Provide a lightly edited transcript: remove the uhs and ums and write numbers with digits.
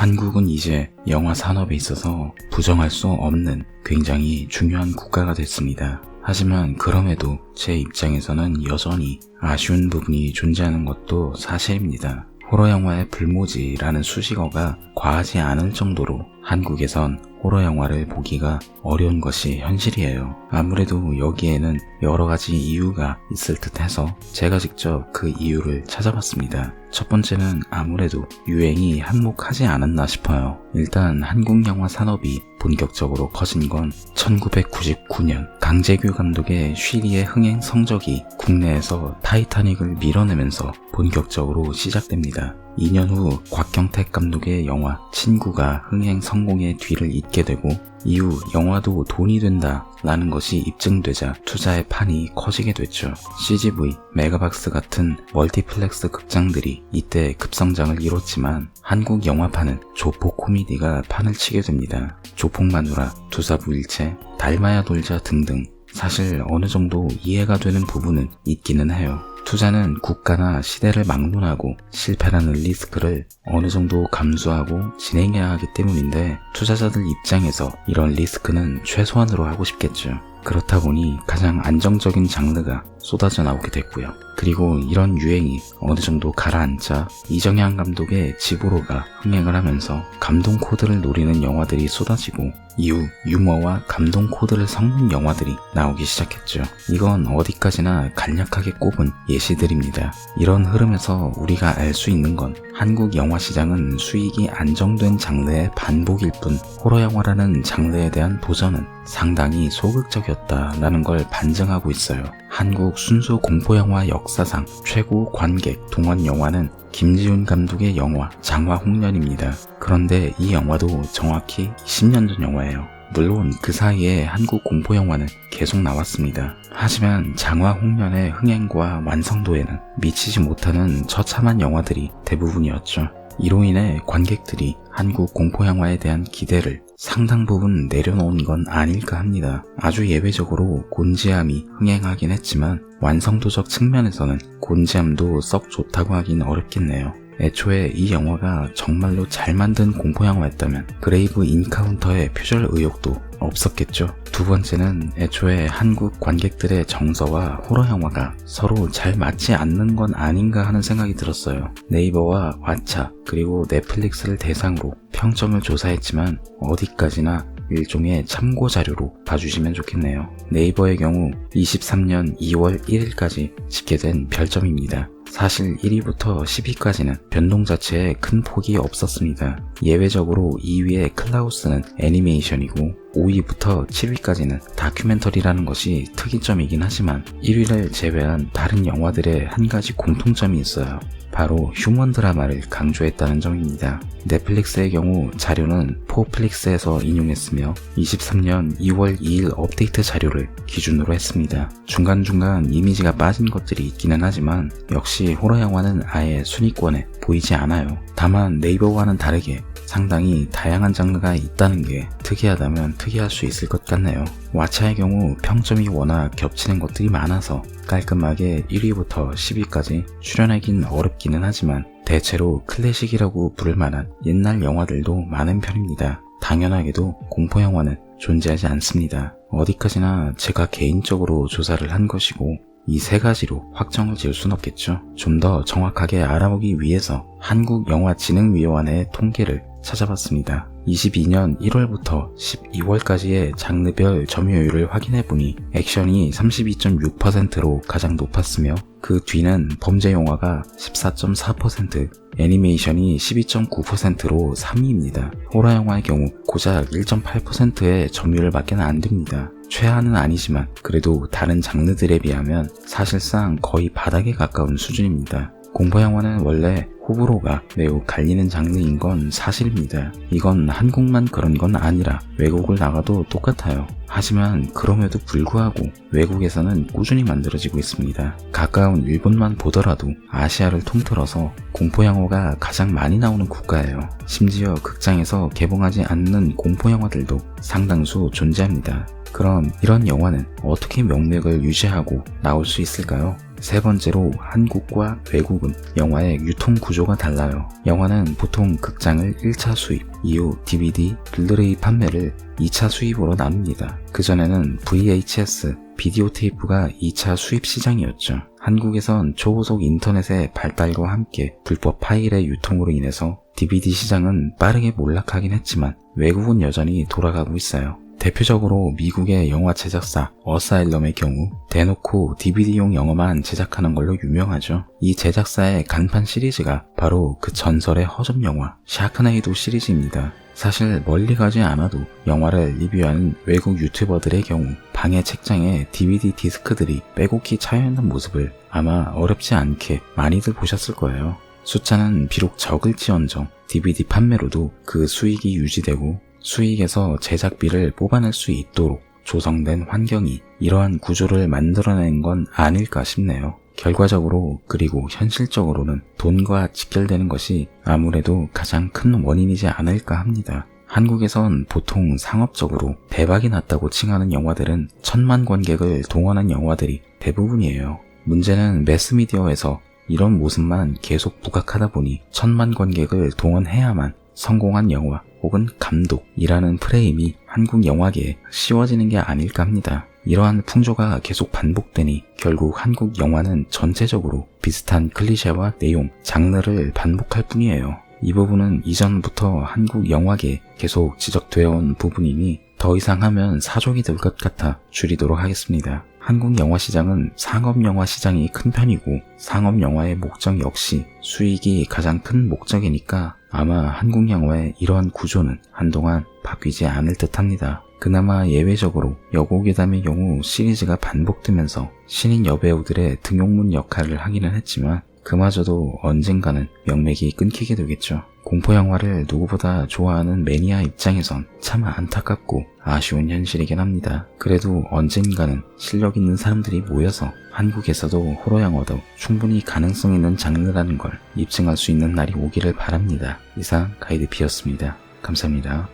한국은 이제 영화 산업에 있어서 부정할 수 없는 굉장히 중요한 국가가 됐습니다. 하지만 그럼에도 제 입장에서는 여전히 아쉬운 부분이 존재하는 것도 사실입니다. 호러 영화의 불모지라는 수식어가 과하지 않을 정도로 한국에선 호러 영화를 보기가 어려운 것이 현실이에요. 아무래도 여기에는 여러 가지 이유가 있을 듯 해서 제가 직접 그 이유를 찾아봤습니다. 첫 번째는 아무래도 유행이 한몫하지 않았나 싶어요. 일단 한국 영화 산업이 본격적으로 커진 건 1999년 강재규 감독의 쉬리의 흥행 성적이 국내에서 타이타닉을 밀어내면서 본격적으로 시작됩니다. 2년 후 곽경택 감독의 영화 친구가 흥행 성공의 뒤를 잇게 되고 이후 영화도 돈이 된다 라는 것이 입증되자 투자의 판이 커지게 됐죠. CGV, 메가박스 같은 멀티플렉스 극장들이 이때 급성장을 이뤘지만 한국 영화판은 조폭 코미디가 판을 치게 됩니다. 조폭마누라, 두사부일체, 달마야 돌자 등등 사실 어느 정도 이해가 되는 부분은 있기는 해요. 투자는 국가나 시대를 막론하고 실패라는 리스크를 어느 정도 감수하고 진행해야 하기 때문인데 투자자들 입장에서 이런 리스크는 최소한으로 하고 싶겠죠. 그렇다 보니 가장 안정적인 장르가 쏟아져 나오게 됐고요. 그리고 이런 유행이 어느 정도 가라앉자 이정향 감독의 집으로가 흥행을 하면서 감동 코드를 노리는 영화들이 쏟아지고 이후 유머와 감동 코드를 섞는 영화들이 나오기 시작했죠. 이건 어디까지나 간략하게 꼽은 예시들입니다. 이런 흐름에서 우리가 알 수 있는 건 한국 영화 시장은 수익이 안정된 장르의 반복일 뿐 호러 영화라는 장르에 대한 도전은 상당히 소극적이었다라는 걸 반증하고 있어요. 한국 순수 공포영화 역사상 최고 관객 동원 영화는 김지훈 감독의 영화 장화홍련입니다. 그런데 이 영화도 정확히 20년 전 영화예요. 물론 그 사이에 한국 공포영화는 계속 나왔습니다. 하지만 장화홍련의 흥행과 완성도에는 미치지 못하는 처참한 영화들이 대부분이었죠. 이로 인해 관객들이 한국 공포영화에 대한 기대를 상당 부분 내려놓은 건 아닐까 합니다. 아주 예외적으로 곤지암이 흥행하긴 했지만 완성도적 측면에서는 곤지암도 썩 좋다고 하긴 어렵겠네요. 애초에 이 영화가 정말로 잘 만든 공포영화였다면 그레이브 인카운터의 표절 의혹도 없었겠죠. 두 번째는 애초에 한국 관객들의 정서와 호러 영화가 서로 잘 맞지 않는 건 아닌가 하는 생각이 들었어요. 네이버와 왓챠 그리고 넷플릭스를 대상으로 평점을 조사했지만 어디까지나 일종의 참고 자료로 봐주시면 좋겠네요. 네이버의 경우 23년 2월 1일까지 집계된 별점입니다. 사실 1위부터 10위까지는 변동 자체에 큰 폭이 없었습니다. 예외적으로 2위의 클라우스는 애니메이션이고 5위부터 7위까지는 다큐멘터리라는 것이 특이점이긴 하지만 1위를 제외한 다른 영화들의 한 가지 공통점이 있어요. 바로 휴먼 드라마를 강조했다는 점입니다. 넷플릭스의 경우 자료는 포플릭스에서 인용했으며 23년 2월 2일 업데이트 자료를 기준으로 했습니다. 중간중간 이미지가 빠진 것들이 있기는 하지만 역시 호러 영화는 아예 순위권에 보이지 않아요. 다만 네이버와는 다르게 상당히 다양한 장르가 있다는 게 특이하다면 특이할 수 있을 것 같네요. 왓챠의 경우 평점이 워낙 겹치는 것들이 많아서 깔끔하게 1위부터 10위까지 추려내긴 어렵기는 하지만 대체로 클래식이라고 부를 만한 옛날 영화들도 많은 편입니다. 당연하게도 공포영화는 존재하지 않습니다. 어디까지나 제가 개인적으로 조사를 한 것이고 이 세 가지로 확정을 지을 순 없겠죠. 좀 더 정확하게 알아보기 위해서 한국영화진흥위원회의 통계를 찾아봤습니다. 22년 1월부터 12월까지의 장르별 점유율을 확인해보니 액션이 32.6%로 가장 높았으며 그 뒤는 범죄 영화가 14.4%, 애니메이션이 12.9%로 3위입니다. 호러 영화의 경우 고작 1.8%의 점유율 밖에는 안 됩니다. 최하는 아니지만 그래도 다른 장르들에 비하면 사실상 거의 바닥에 가까운 수준입니다. 공포영화는 원래 호불호가 매우 갈리는 장르인 건 사실입니다. 이건 한국만 그런 건 아니라 외국을 나가도 똑같아요. 하지만 그럼에도 불구하고 외국에서는 꾸준히 만들어지고 있습니다. 가까운 일본만 보더라도 아시아를 통틀어서 공포영화가 가장 많이 나오는 국가예요. 심지어 극장에서 개봉하지 않는 공포영화들도 상당수 존재합니다. 그럼 이런 영화는 어떻게 명맥을 유지하고 나올 수 있을까요? 세 번째로 한국과 외국은 영화의 유통 구조가 달라요. 영화는 보통 극장을 1차 수입, 이후 DVD, 블루레이 판매를 2차 수입으로 나눕니다. 그전에는 VHS, 비디오 테이프가 2차 수입 시장이었죠. 한국에선 초고속 인터넷의 발달과 함께 불법 파일의 유통으로 인해서 DVD 시장은 빠르게 몰락하긴 했지만 외국은 여전히 돌아가고 있어요. 대표적으로 미국의 영화 제작사 어사일럼의 경우 대놓고 DVD용 영화만 제작하는 걸로 유명하죠. 이 제작사의 간판 시리즈가 바로 그 전설의 허접 영화 샤크네이도 시리즈입니다. 사실 멀리 가지 않아도 영화를 리뷰하는 외국 유튜버들의 경우 방의 책장에 DVD 디스크들이 빼곡히 차여있는 모습을 아마 어렵지 않게 많이들 보셨을 거예요. 숫자는 비록 적을지언정 DVD 판매로도 그 수익이 유지되고 수익에서 제작비를 뽑아낼 수 있도록 조성된 환경이 이러한 구조를 만들어낸 건 아닐까 싶네요. 결과적으로 그리고 현실적으로는 돈과 직결되는 것이 아무래도 가장 큰 원인이지 않을까 합니다. 한국에선 보통 상업적으로 대박이 났다고 칭하는 영화들은 1000만 관객을 동원한 영화들이 대부분이에요. 문제는 매스미디어에서 이런 모습만 계속 부각하다 보니 1000만 관객을 동원해야만 성공한 영화 혹은 감독이라는 프레임이 한국 영화계에 씌워지는 게 아닐까 합니다. 이러한 풍조가 계속 반복되니 결국 한국 영화는 전체적으로 비슷한 클리셰와 내용, 장르를 반복할 뿐이에요. 이 부분은 이전부터 한국 영화계에 계속 지적되어 온 부분이니 더 이상 하면 사족이 될 것 같아 줄이도록 하겠습니다. 한국 영화 시장은 상업 영화 시장이 큰 편이고 상업 영화의 목적 역시 수익이 가장 큰 목적이니까 아마 한국 영화의 이러한 구조는 한동안 바뀌지 않을 듯 합니다. 그나마 예외적으로 여고괴담의 경우 시리즈가 반복되면서 신인 여배우들의 등용문 역할을 하기는 했지만 그마저도 언젠가는 명맥이 끊기게 되겠죠. 공포영화를 누구보다 좋아하는 매니아 입장에선 참 안타깝고 아쉬운 현실이긴 합니다. 그래도 언젠가는 실력 있는 사람들이 모여서 한국에서도 호러영화도 충분히 가능성 있는 장르라는 걸 입증할 수 있는 날이 오기를 바랍니다. 이상 가이드 B였습니다. 감사합니다.